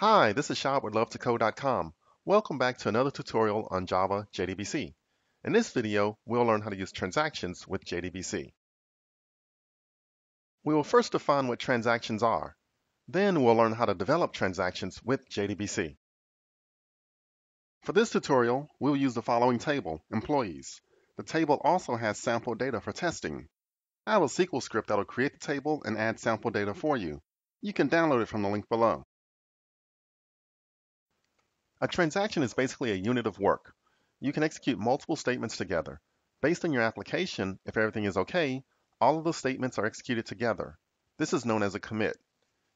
Hi, this is Shab with LoveToCode.com. Welcome back to another tutorial on Java JDBC. In this video, we'll learn how to use transactions with JDBC. We will first define what transactions are. Then we'll learn how to develop transactions with JDBC. For this tutorial, we'll use the following table, employees. The table also has sample data for testing. I have a SQL script that will create the table and add sample data for you. You can download it from the link below. A transaction is basically a unit of work. You can execute multiple statements together. Based on your application, if everything is okay, all of the statements are executed together. This is known as a commit.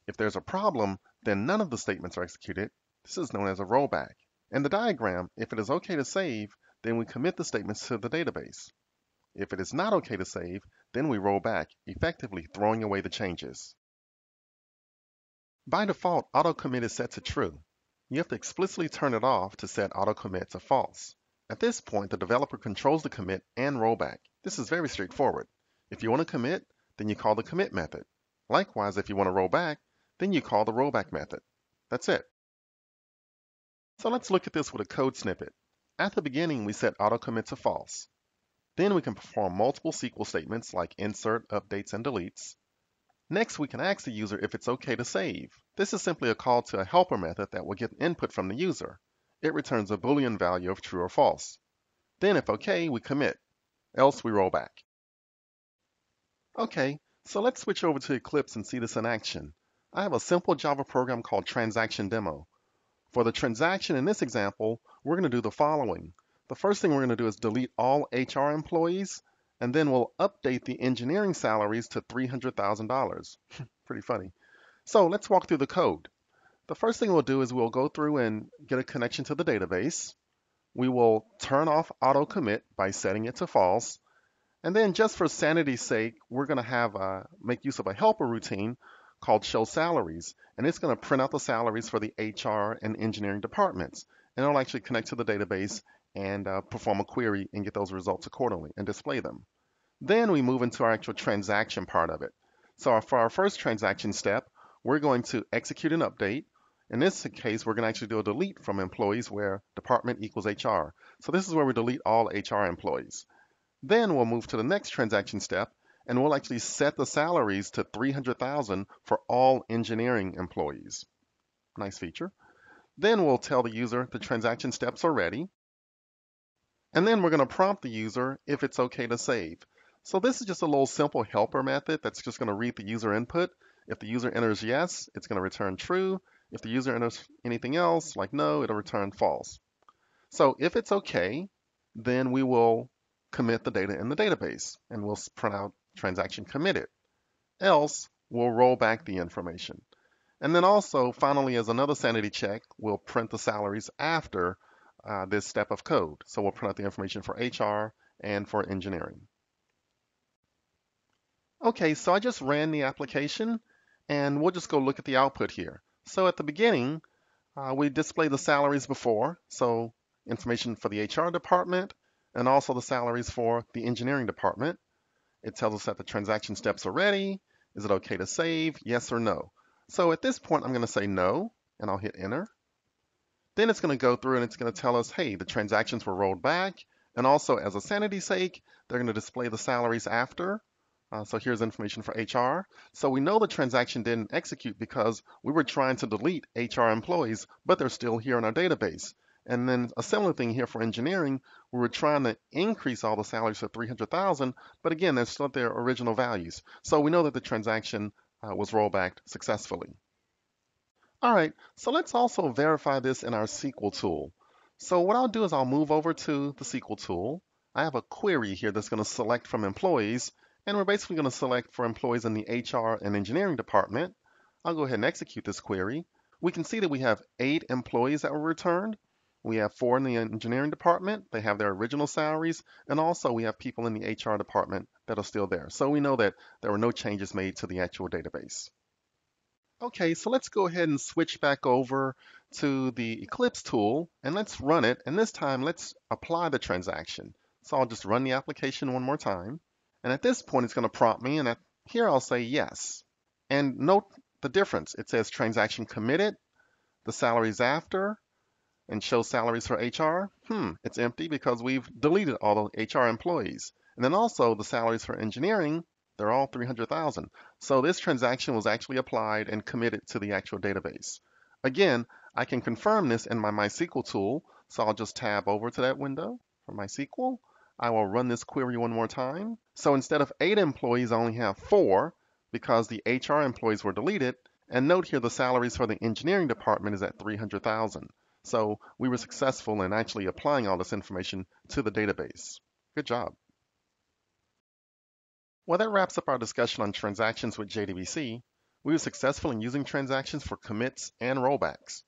If there's a problem, then none of the statements are executed. This is known as a rollback. In the diagram, if it is okay to save, then we commit the statements to the database. If it is not okay to save, then we roll back, effectively throwing away the changes. By default, auto commit is set to true. You have to explicitly turn it off to set auto commit to false. At this point, the developer controls the commit and rollback. This is very straightforward. If you want to commit, then you call the commit method. Likewise, if you want to roll back, then you call the rollback method. That's it. So let's look at this with a code snippet. At the beginning, we set auto commit to false. Then we can perform multiple SQL statements like insert, updates, and deletes. Next, we can ask the user if it's okay to save. This is simply a call to a helper method that will get input from the user. It returns a Boolean value of true or false. Then if okay, we commit. Else we roll back. Okay, so let's switch over to Eclipse and see this in action. I have a simple Java program called transaction demo. For the transaction in this example, we're going to do the following. The first thing we're going to do is delete all HR employees, and then we'll update the engineering salaries to $300,000. Pretty funny. So let's walk through the code. The first thing we'll do is we'll go through and get a connection to the database. We will turn off auto commit by setting it to false. And then just for sanity's sake, we're going to make use of a helper routine called show salaries. And it's going to print out the salaries for the HR and engineering departments. And it'll actually connect to the database and perform a query and get those results accordingly and display them. Then we move into our actual transaction part of it. So for our first transaction step, we're going to execute an update. In this case, we're going to actually do a delete from employees where department equals HR. So this is where we delete all HR employees. Then we'll move to the next transaction step, and we'll actually set the salaries to $300,000 for all engineering employees. Nice feature. Then we'll tell the user the transaction steps are ready. And then we're going to prompt the user if it's okay to save. So this is just a little simple helper method that's just going to read the user input. If the user enters yes, it's going to return true. If the user enters anything else, like no, it'll return false. So if it's okay, then we will commit the data in the database, and we'll print out transaction committed. Else, we'll roll back the information. And then also, finally, as another sanity check, we'll print the salaries after this step of code. So we'll print out the information for HR and for engineering. Okay, so I just ran the application, and we'll just go look at the output here. So at the beginning, we displayed the salaries before, so information for the HR department, and also the salaries for the engineering department. It tells us that the transaction steps are ready. Is it okay to save? Yes or no? So at this point, I'm going to say no, and I'll hit enter. Then it's going to go through and it's going to tell us, hey, the transactions were rolled back. And also, as a sanity's sake, they're going to display the salaries after. So here's information for HR. So we know the transaction didn't execute because we were trying to delete HR employees, but they're still here in our database. And then a similar thing here for engineering, we were trying to increase all the salaries to $300,000, but again, they're still at their original values. So we know that the transaction was rolled back successfully. All right, so let's also verify this in our SQL tool. So what I'll do is I'll move over to the SQL tool. I have a query here that's going to select from employees, and we're basically going to select for employees in the HR and engineering department. I'll go ahead and execute this query. We can see that we have 8 employees that were returned. We have 4 in the engineering department. They have their original salaries, and also we have people in the HR department that are still there. So we know that there were no changes made to the actual database. Okay, so let's go ahead and switch back over to the Eclipse tool, and let's run it. And this time, let's apply the transaction. So I'll just run the application one more time. And at this point, it's going to prompt me, and here I'll say yes. And note the difference. It says transaction committed. the salaries after and show salaries for HR. It's empty because we've deleted all the HR employees. And then also the salaries for engineering, they're all 300,000. So this transaction was actually applied and committed to the actual database. Again, I can confirm this in my MySQL tool. So I'll just tab over to that window for MySQL. I will run this query one more time. So instead of 8 employees, I only have 4 because the HR employees were deleted. And note here the salaries for the engineering department is at 300,000. So we were successful in actually applying all this information to the database. Good job. Well, that wraps up our discussion on transactions with JDBC. We were successful in using transactions for commits and rollbacks.